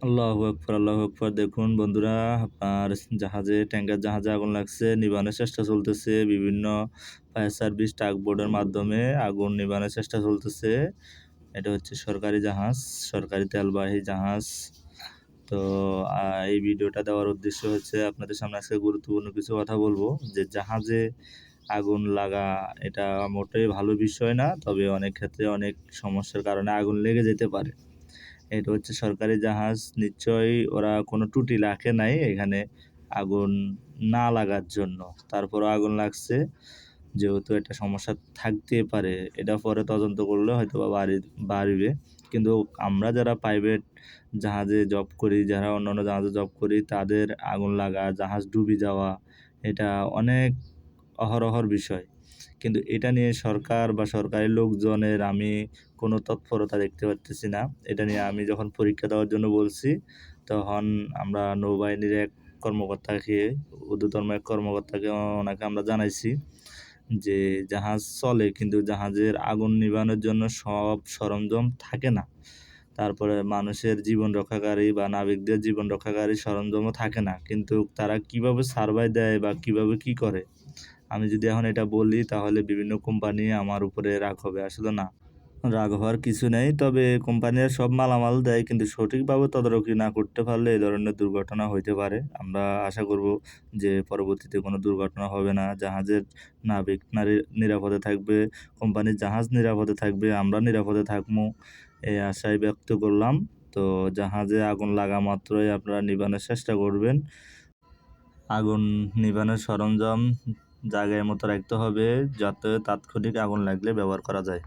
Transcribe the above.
আল্লাহু আকবার, আল্লাহু আকবার। দেখুন বন্ধুরা, আপনার ট্যাঙ্কার জাহাজে আগুন লাগছে। নিবানোর চেষ্টা চলতেছে। বিভিন্ন ফায়ার সার্ভিস টাগবোটের মাধ্যমে আগুন নিবানোর চেষ্টা চলতেছে। এটা হচ্ছে সরকারি জাহাজ, সরকারি তেলবাহী জাহাজ। তো এই ভিডিওটা দেওয়ার উদ্দেশ্য হচ্ছে আপনাদের সামনে আজকে গুরুত্বপূর্ণ কিছু কথা বলবো যে জাহাজে আগুন লাগা এটা মোটেই ভালো বিষয় না, তবে অনেক ক্ষেত্রে অনেক সমস্যার কারণে আগুন লেগে যেতে পারে। এটা হচ্ছে সরকারি জাহাজ, নিশ্চয়ই ওরা কোনো ত্রুটি রাখে নাই এখানে আগুন না লাগার জন্য। তারপরও আগুন লাগছে, যেহেতু এটা সমস্যা থাকতেই পারে। এটা পরে তদন্ত করলে হয়তো বা বাড়বে। কিন্তু আমরা যারা প্রাইভেট জাহাজে জব করি, যারা অন্যান্য জাহাজে জব করি, তাদের আগুন লাগা, জাহাজ ডুবে যাওয়া এটা অনেক অহরহর বিষয়। কিন্তু এটা নিয়ে সরকার বা সরকারি লোকজনের আমি কোনো তৎপরতা দেখতে পারতেছি না। এটা নিয়ে আমি যখন পরীক্ষা দেওয়ার জন্য বলছি, তখন আমরা নৌবাহিনীর এক কর্মকর্তাকে, ঊর্ধ্বতন এক কর্মকর্তাকে, ওনাকে আমরা জানাইছি যে জাহাজ চলে কিন্তু জাহাজের আগুন নিভানোর জন্য সব সরঞ্জাম থাকে না। তারপরে মানুষের জীবন রক্ষাকারী বা নাবিকদের জীবন রক্ষাকারী সরঞ্জামও থাকে না। কিন্তু তারা কিভাবে সার্ভাই দেয় বা কিভাবে কি করে, আমি যদি এখন এটা বলি তাহলে বিভিন্ন কোম্পানি আমার উপরে রাগ হবে। আসলে না, রাগ হওয়ার কিছু নেই। তবে কোম্পানিরা সব মালামাল দেয়, কিন্তু সঠিকভাবে তদারকি না করতে পারলে এই ধরনের দুর্ঘটনা হইতে পারে। আমরা আশা করব যে পরবর্তীতে কোনো দুর্ঘটনা হবে না। জাহাজের নাবিক নিরাপদে থাকবে, কোম্পানির জাহাজ নিরাপদে থাকবে, আমরা নিরাপদে থাকবো, এই আশাই ব্যক্ত করলাম। তো জাহাজে আগুন লাগা মাত্রই আপনারা নিবানোর চেষ্টা করবেন। আগুন নিবানোর সরঞ্জাম জায়গায় মতো রাখতে হবে, যাতে তাৎক্ষণিক আগুন লাগলে ব্যবহার করা যায়।